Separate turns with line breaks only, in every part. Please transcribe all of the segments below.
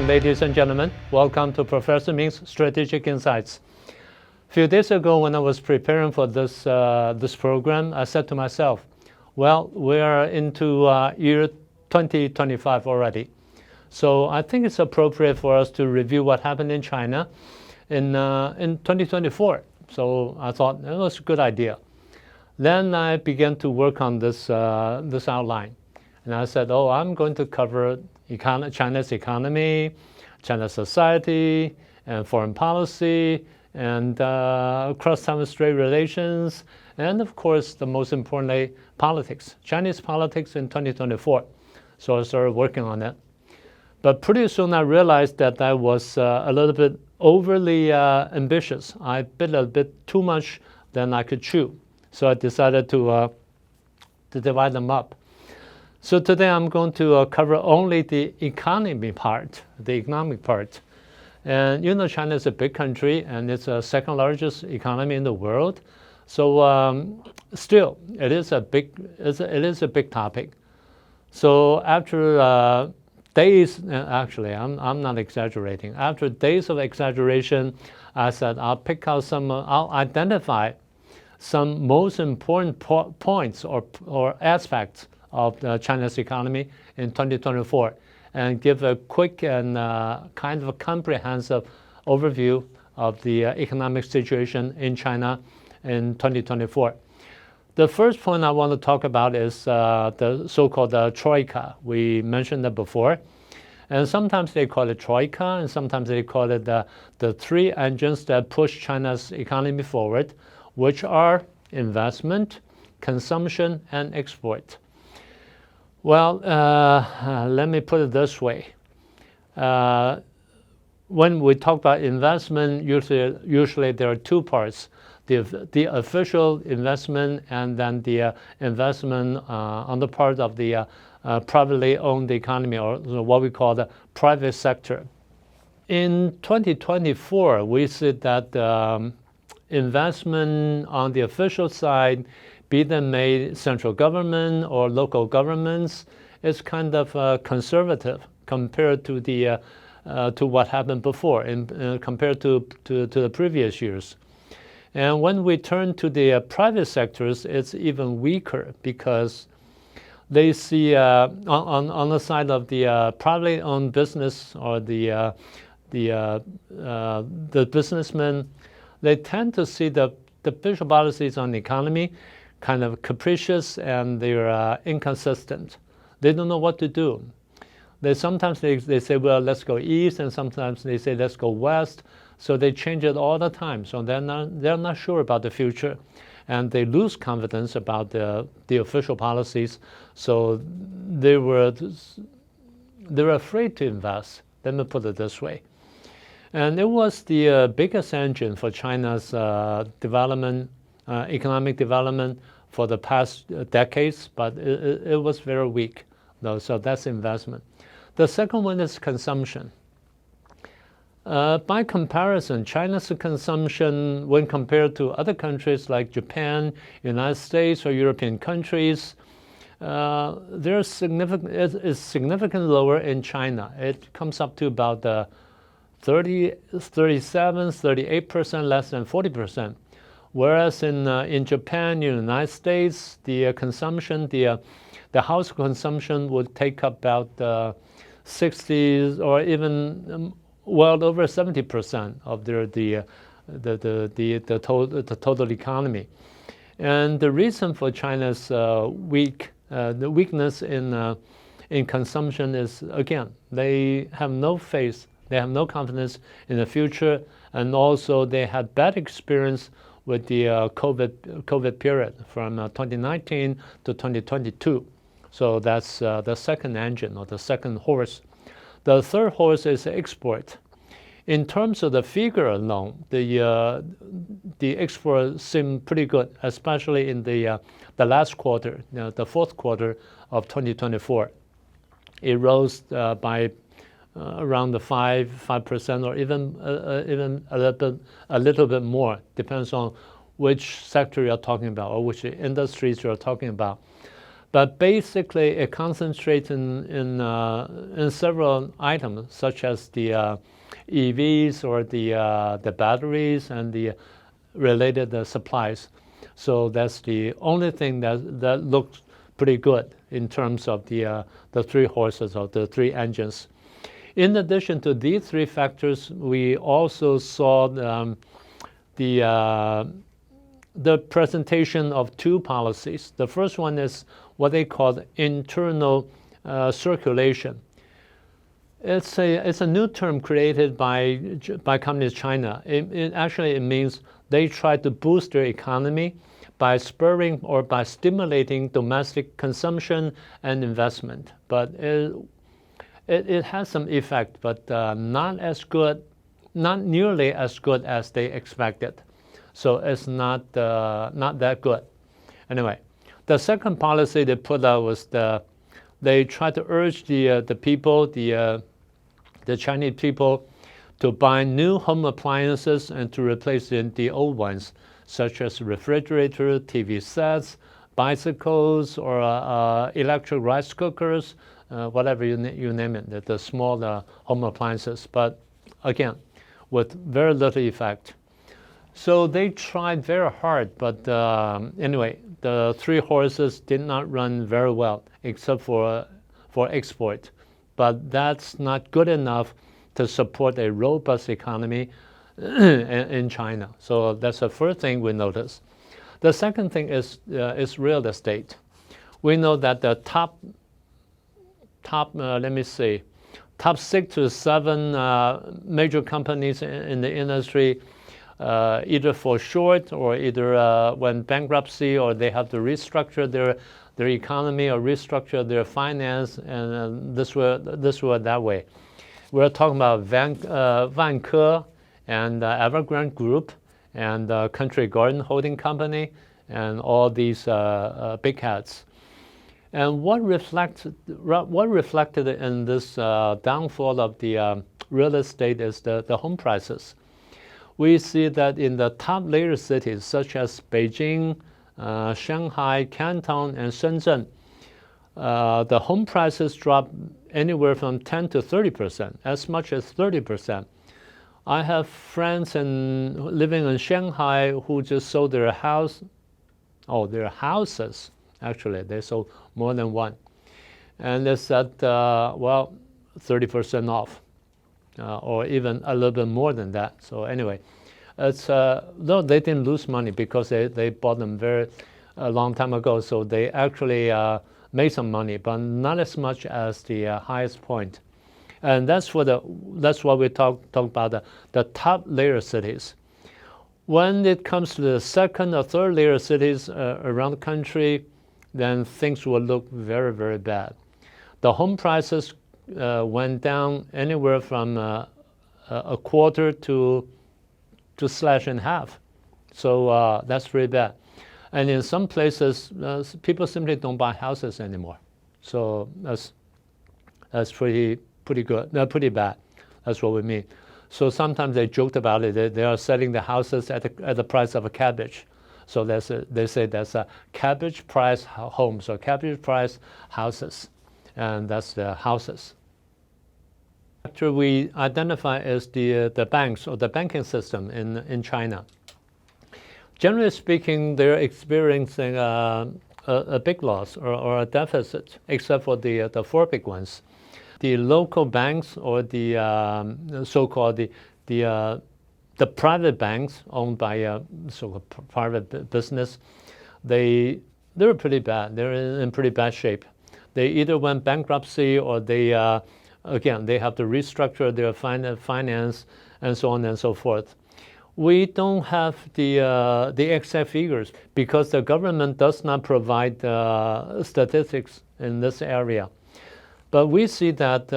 evening, ladies and gentlemen. Welcome to Professor Ming's Strategic Insights. A few days ago, when I was preparing for this program, I said to myself, well, we are into year 2025 already. So I think it's appropriate for us to review what happened in China in 2024. So I thought it was a good idea. Then I began to work on this outline. And I said, I'm going to cover China's economy, China's society, and foreign policy, and cross-Taiwan Strait relations, and of course, the most importantly, politics, Chinese politics in 2024. So I started working on it. But pretty soon I realized that I was a little bit overly ambitious. I bit a bit too much than I could chew. So I decided to divide them up. So today I'm going to cover only the economic part. And you know, China is a big country, and it's the second largest economy in the world. So still, it is a big topic. So after days, actually, I'm not exaggerating. After days of exaggeration, I said I'll identify some most important points or aspects of China's economy in 2024 and give a quick and kind of a comprehensive overview of the economic situation in China in 2024. The first point I want to talk about is the so-called Troika. We mentioned that before. And sometimes they call it Troika, and sometimes they call it the three engines that push China's economy forward, which are investment, consumption, and export. Well, let me put it this way. When we talk about investment, usually there are two parts, the official investment and then the investment on the part of the privately owned economy, or what we call the private sector. In 2024, we see that investment on the official side, be them made central government or local governments, is kind of conservative compared to to what happened before, and compared to the previous years. And when we turn to the private sectors, it's even weaker because they see on the side of the privately owned business or the businessmen, they tend to see the official policies on the economy kind of capricious, and they're inconsistent. They don't know what to do. Sometimes they say, well, let's go east, and sometimes they say, let's go west. So they change it all the time. So they're not sure about the future, and they lose confidence about the official policies. So they were afraid to invest. Let me put it this way. And it was the biggest engine for China's development, economic development for the past decades, but it was very weak, though. So that's investment. The second one is consumption. By comparison, China's consumption, when compared to other countries like Japan, United States, or European countries, is significantly lower in China. It comes up to about 38% less than 40%. Whereas in Japan, United States, the consumption, the house consumption would take up about 60 or even well over 70% of the total economy. And the reason for China's the weakness in consumption is, again, they have no faith, they have no confidence in the future, and also they had bad experience with the COVID period from 2019 to 2022. So that's the second engine, or the second horse. The third horse is export. In terms of the figure alone, the exports seem pretty good, especially in the last quarter, the fourth quarter of 2024. It rose by around the 5%, or even a little bit more. Depends on which sector you're talking about or which industries you're talking about. But basically, it concentrates in several items, such as the EVs or the batteries and the related supplies. So that's the only thing that looks pretty good in terms of the three horses or the three engines. In addition to these three factors, we also saw the presentation of two policies. The first one is what they call internal circulation. It's a new term created by Communist China. It means they try to boost their economy by spurring or by stimulating domestic consumption and investment. But it has some effect, but not nearly as good as they expected. So it's not that good. Anyway, the second policy they put out was they tried to urge the people, the Chinese people, to buy new home appliances and to replace the old ones, such as refrigerator, TV sets, bicycles, or electric rice cookers, whatever you name it, the small home appliances. But again, with very little effect. So they tried very hard, but anyway, the three horses did not run very well, except for export. But that's not good enough to support a robust economy in China. So that's the first thing we notice. The second thing is real estate. We know that the top 6 to 7 major companies in the industry, either for short or either went bankruptcy, or they have to restructure their economy or restructure their finance, and this way that way. We're talking about Vanke and Evergrande Group and Country Garden Holding Company and all these big hats. And what reflected in this downfall of the real estate is the home prices. We see that in the top layer cities such as Beijing, Shanghai, Canton, and Shenzhen, the home prices drop anywhere from 10 to 30%, as much as 30%. I have friends living in Shanghai who just sold their house, their houses. Actually, they sold more than one. And they said, 30% off, or even a little bit more than that. So anyway, it's no, they didn't lose money because they bought them a long time ago. So they actually made some money, but not as much as the highest point. And that's what we talk about the top layer cities. When it comes to the second or third layer cities around the country, then things will look very, very bad. The home prices went down anywhere from a quarter to slash in half. So that's pretty bad. And in some places, people simply don't buy houses anymore. So that's pretty pretty bad. That's what we mean. So sometimes they joked about it. They are selling the houses at the price of a cabbage. So they say that's a cabbage price homes or cabbage price houses, and that's the houses. Factor we identify as the banks or the banking system in China. Generally speaking, they're experiencing a big loss or a deficit, except for the 4 big ones. The local banks or the so-called the private banks owned by so-called private business, they're pretty bad. They're in pretty bad shape. They either went bankruptcy or they have to restructure their finance and so on and so forth. We don't have the exact figures because the government does not provide statistics in this area. But we see that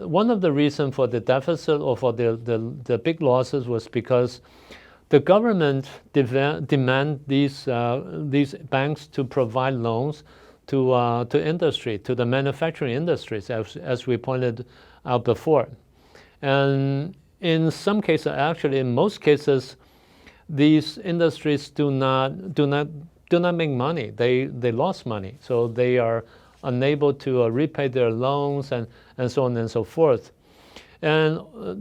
one of the reasons for the deficit or for the big losses was because the government demand these banks to provide loans to industry, to the manufacturing industries, as we pointed out before. And in some cases, actually in most cases, these industries do not do not make money. They lost money, so they are unable to repay their loans and so on and so forth. And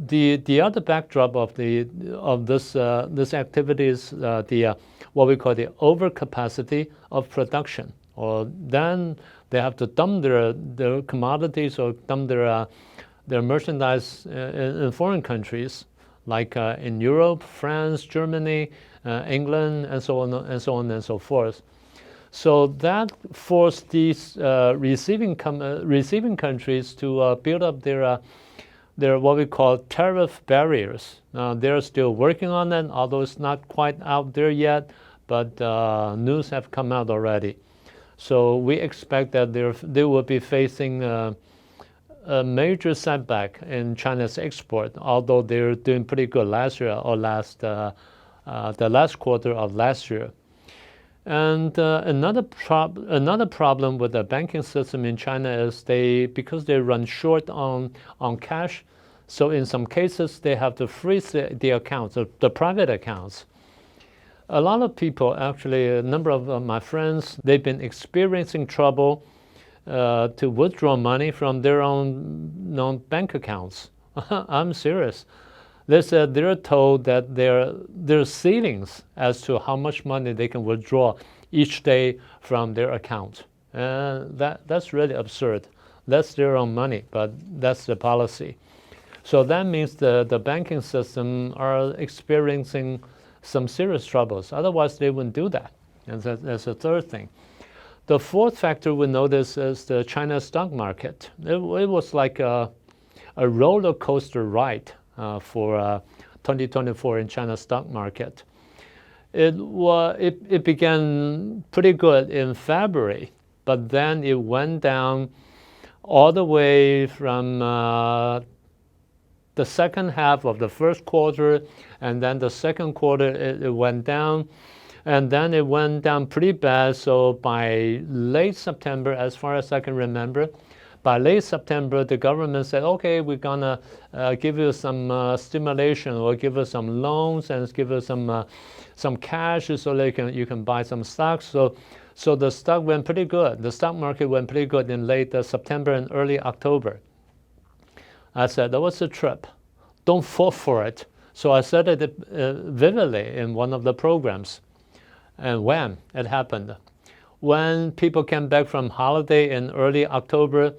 the other backdrop of this activity is what we call the overcapacity of production. Or then they have to dump their commodities or dump their merchandise in foreign countries, like in Europe, France, Germany, England, and so on and so forth. So that forced these receiving countries to build up their what we call tariff barriers. They're still working on it, although it's not quite out there yet, but news have come out already. So we expect that they will be facing a major setback in China's export, although they're doing pretty good last year or the last quarter of last year. And another problem with the banking system in China is because they run short on cash, so in some cases they have to freeze the accounts, the private accounts. A lot of people, actually, a number of my friends, they've been experiencing trouble to withdraw money from their own bank accounts. I'm serious. They said they're told that there are ceilings as to how much money they can withdraw each day from their account. That's really absurd. That's their own money, but that's the policy. So that means the banking system are experiencing some serious troubles. Otherwise, they wouldn't do that. And that's the third thing. The fourth factor we notice is the China stock market. It was like a roller coaster ride for 2024 in China's stock market. It began pretty good in February, but then it went down all the way from the second half of the first quarter, and then the second quarter it went down, and then it went down pretty bad. So by late September, as far as I can remember, by late September, the government said, okay, we're gonna give you some stimulation, or give us some loans and give us some cash so that you can buy some stocks. So the stock went pretty good. The stock market went pretty good in late September and early October. I said, that was a trip. Don't fall for it. So I said it vividly in one of the programs. And when it happened, when people came back from holiday in early October,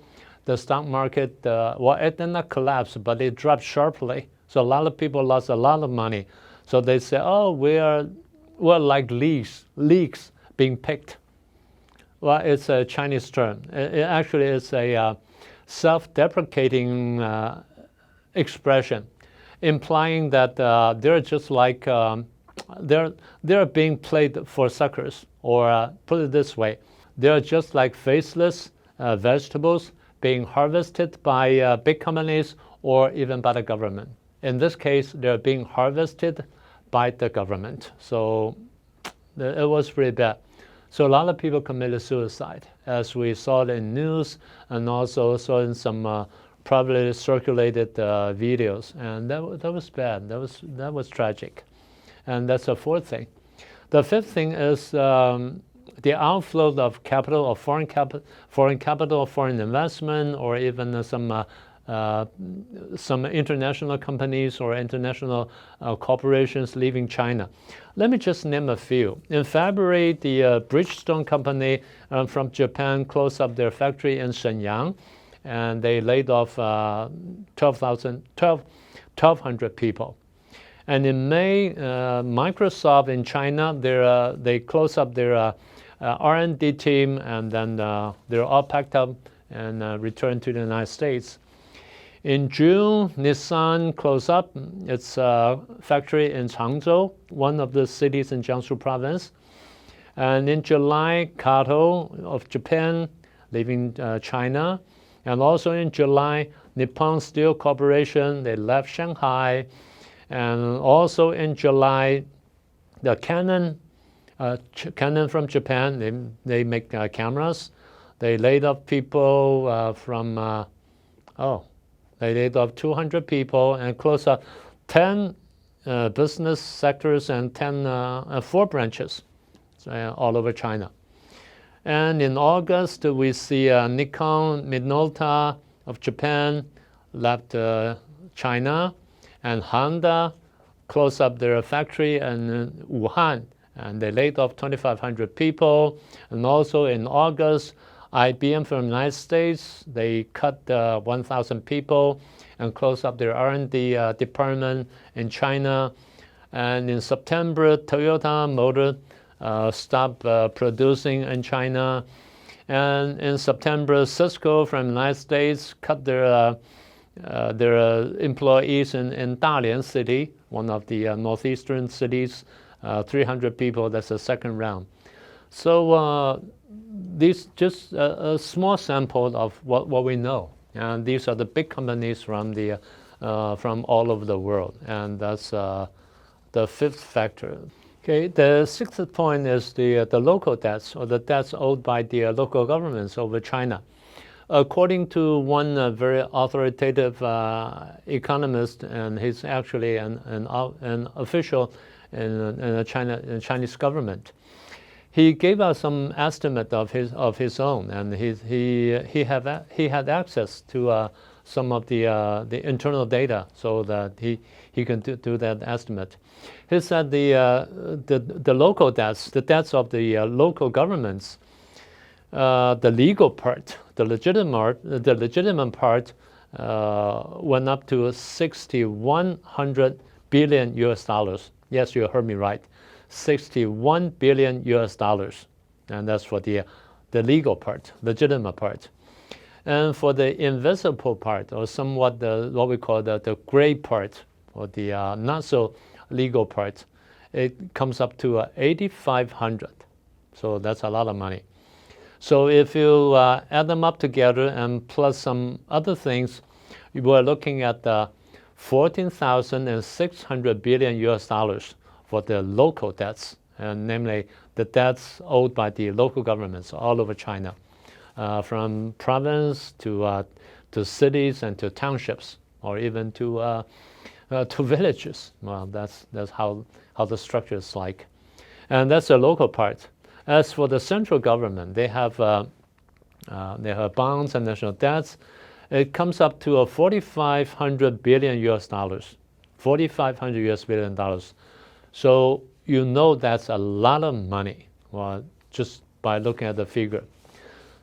the stock market, it did not collapse, but it dropped sharply. So a lot of people lost a lot of money. So they say, oh, we're like leaks being picked. Well, it's a Chinese term. It actually is a self-deprecating expression, implying that they're just like they're being played for suckers, or put it this way, they're just like faceless vegetables being harvested by big companies or even by the government. In this case, they're being harvested by the government. So it was pretty bad. So a lot of people committed suicide, as we saw it in news, and also saw in some probably circulated videos, and that was bad. That was tragic, and that's the fourth thing. The fifth thing is the outflow of capital, or foreign capital, foreign investment, or even some international companies or international corporations leaving China. Let me just name a few. In February, the Bridgestone company from Japan closed up their factory in Shenyang, and they laid off 1,200 people. And in May, Microsoft in China, they closed up their R&D team, and then they're all packed up and returned to the United States. In June, Nissan closed up its factory in Changzhou, one of the cities in Jiangsu province. And in July, Kato of Japan leaving China. And also in July, Nippon Steel Corporation, they left Shanghai. And also in July, the Canon from Japan, they make cameras. They laid off people they laid off 200 people and closed up 10 business sectors and 4 branches. all over China. And in August, we see Nikon, Minolta of Japan left China, and Honda closed up their factory in Wuhan, and they laid off 2,500 people. And also in August, IBM from the United States, they cut 1,000 people and closed up their R&D department in China. And in September, Toyota Motor stopped producing in China. And in September, Cisco from the United States cut their employees in Dalian City, one of the northeastern cities, 300 people. That's the second round. So these just a small sample of what we know, and these are the big companies from all over the world, and that's the fifth factor. Okay, the sixth point is the local debts, or the debts owed by the local governments over China. According to one very authoritative economist, and he's actually an official in the Chinese government, he gave us some estimate of his own, and he had access to some of the internal data, so that he can do that estimate. He said the local debts, the debts of the local governments, the legal part, the legitimate part, went up to $6,100 billion US. Yes, you heard me right, $61 billion US, and that's for the legal part, legitimate part. And for the invisible part, or somewhat what we call the gray part, or the not so legal part, it comes up to 8,500. So that's a lot of money. So if you add them up together and plus some other things, you are looking at 14,600 billion US for the local debts, and namely the debts owed by the local governments all over China, from province to cities and to townships, or even to villages. Well, that's how the structure is like, and that's the local part. As for the central government, they have bonds and national debts. It comes up to 4,500 billion US, $4,500 billion. So you know that's a lot of money, well, just by looking at the figure.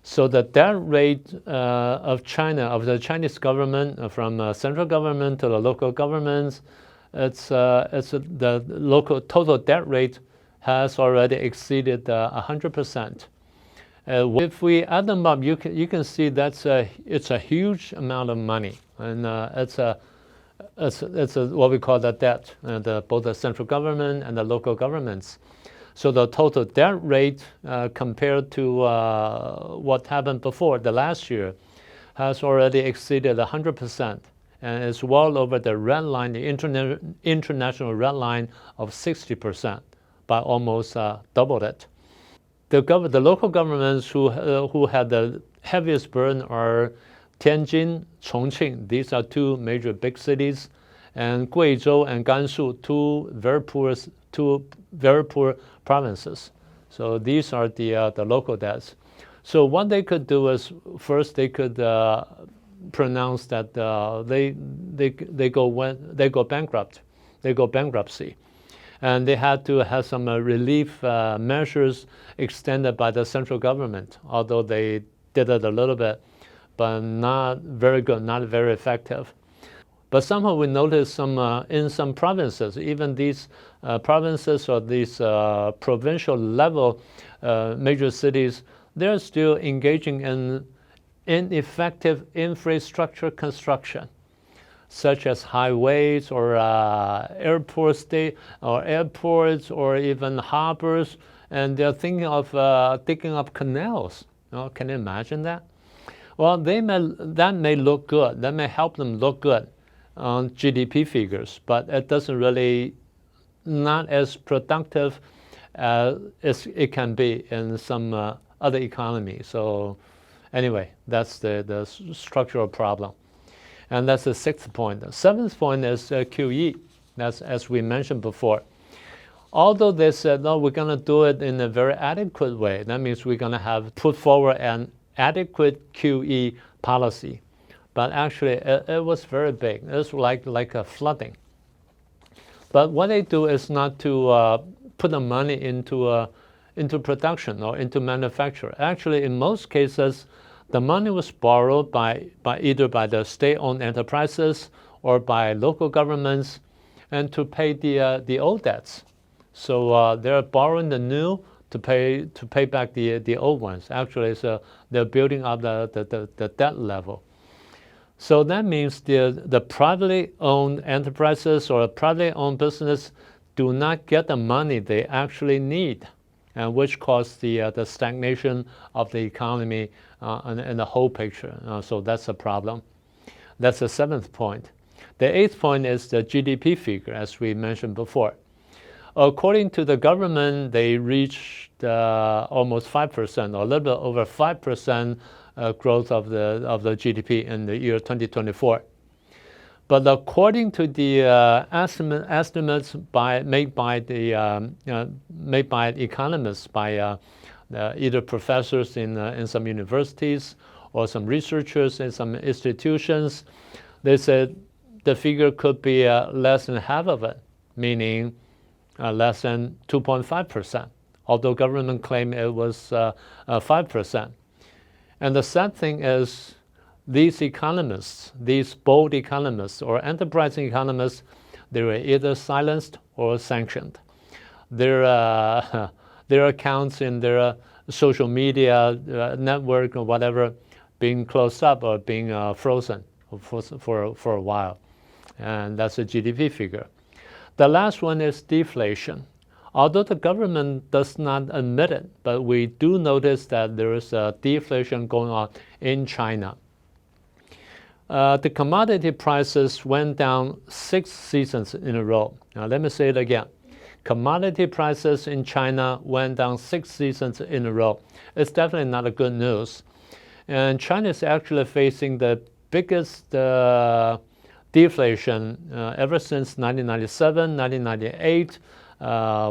So the debt rate of China, of the Chinese government, from central government to the local governments, the local total debt rate has already exceeded 100%. If we add them up, you can see it's a huge amount of money, and it's what we call the debt, both the central government and the local governments. So the total debt rate compared to what happened before the last year has already exceeded 100%, and is well over the red line, the international red line of 60%, by almost doubled it. The local governments who had the heaviest burden are Tianjin, Chongqing. These are two major big cities, and Guizhou and Gansu, two very poor provinces. So these are the local debts. So what they could do is, first they could pronounce that they go bankrupt, they go bankruptcy. And they had to have some relief measures extended by the central government, although they did it a little bit, but not very good, not very effective. But somehow we noticed in some provinces, even these provinces or these provincial level major cities, they're still engaging in ineffective infrastructure construction, such as highways or airports, or even harbors, and they're thinking of digging up canals. Can you imagine that? Well, that may look good. That may help them look good on GDP figures, but it doesn't really, not as productive as it can be in some other economies. So anyway, that's the structural problem. And that's the sixth point. The seventh point is QE. That's, as we mentioned before. Although they said, no, we're going to do it in a very adequate way. That means we're going to have put forward an adequate QE policy. But actually, it was very big. It was like a flooding. But what they do is not to put the money into production or into manufacture. Actually, in most cases, the money was borrowed by either by the state-owned enterprises or by local governments, and to pay the old debts. So they're borrowing the new to pay back the old ones. Actually, so they're building up the debt level. So that means the privately owned enterprises or privately owned business do not get the money they actually need, and which caused the stagnation of the economy and the whole picture. So that's a problem. That's the 7th point. The 8th point is the GDP figure, as we mentioned before. According to the government, they reached almost 5%, or a little bit over 5% growth of the GDP in the year 2024. But according to the estimates made by economists, by either professors in some universities or some researchers in some institutions, they said the figure could be less than half of it, meaning less than 2.5%, although government claimed it was 5%. And the sad thing is, these economists, these bold economists or enterprising economists, they were either silenced or sanctioned. Their accounts in their social media network or whatever being closed up or being frozen for a while. And that's a GDP figure. The last one is deflation. Although the government does not admit it, but we do notice that there is a deflation going on in China. The commodity prices went down 6 seasons in a row. Now let me say it again. Commodity prices in China went down 6 seasons in a row. It's definitely not a good news. And China is actually facing the biggest deflation ever since 1997, 1998,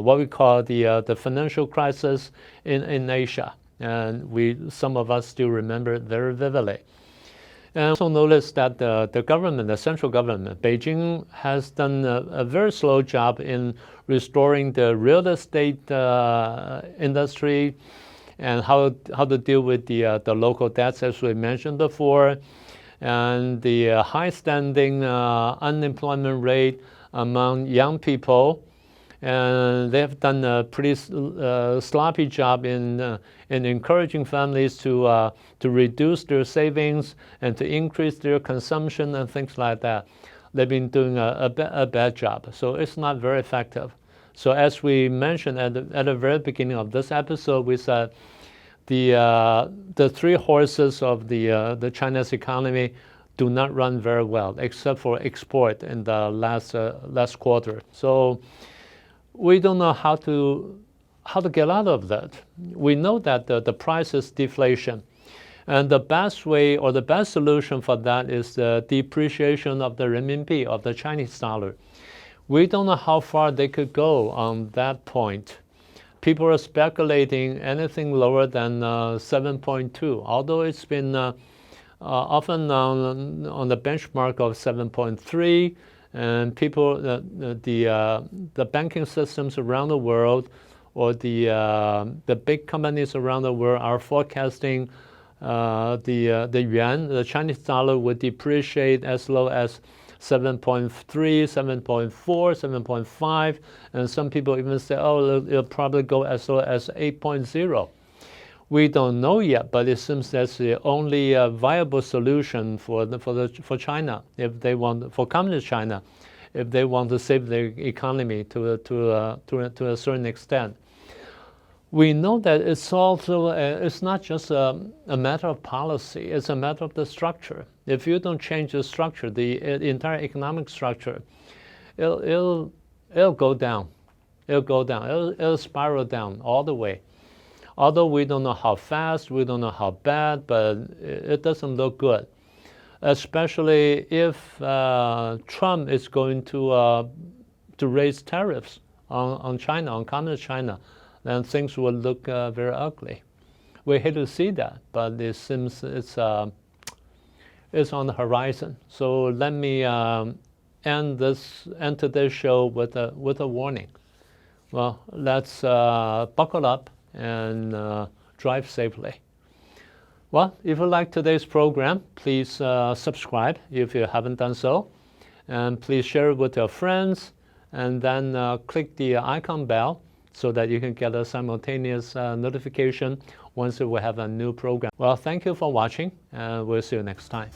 what we call the financial crisis in Asia. And some of us still remember it very vividly. And also notice that the government, the central government, Beijing, has done a very slow job in restoring the real estate industry and how to deal with the local debts, as we mentioned before, and the high-standing unemployment rate among young people. And they have done a pretty sloppy job in encouraging families to reduce their savings and to increase their consumption and things like that. They've been doing a bad job, so it's not very effective. So as we mentioned at the very beginning of this episode, we said the 3 horses of the China's economy do not run very well, except for export in the last quarter. So we don't know how to get out of that. We know that the price is deflation. And the best way or the best solution for that is the depreciation of the renminbi, of the Chinese dollar. We don't know how far they could go on that point. People are speculating anything lower than 7.2, although it's been often on the benchmark of 7.3. And people, the banking systems around the world, or the big companies around the world, are forecasting the yuan, the Chinese dollar, would depreciate as low as 7.3, 7.4, 7.5, and some people even say, oh, it'll probably go as low as 8.0. We don't know yet, but it seems that's the only viable solution for China, if they want, for communist China, if they want to save their economy to a certain extent. We know that it's also it's not just a matter of policy; it's a matter of the structure. If you don't change the structure, the entire economic structure, it'll go down. It'll go down. It'll spiral down all the way. Although we don't know how fast, we don't know how bad, but it doesn't look good. Especially if Trump is going to raise tariffs on China, on communist China, then things will look very ugly. We hate to see that, but it seems it's on the horizon. So let me end today's show with a warning. Well, let's buckle up and drive safely. Well, if you like today's program, please subscribe if you haven't done so. And please share it with your friends. And then click the icon bell so that you can get a simultaneous notification once we have a new program. Well, thank you for watching, and we'll see you next time.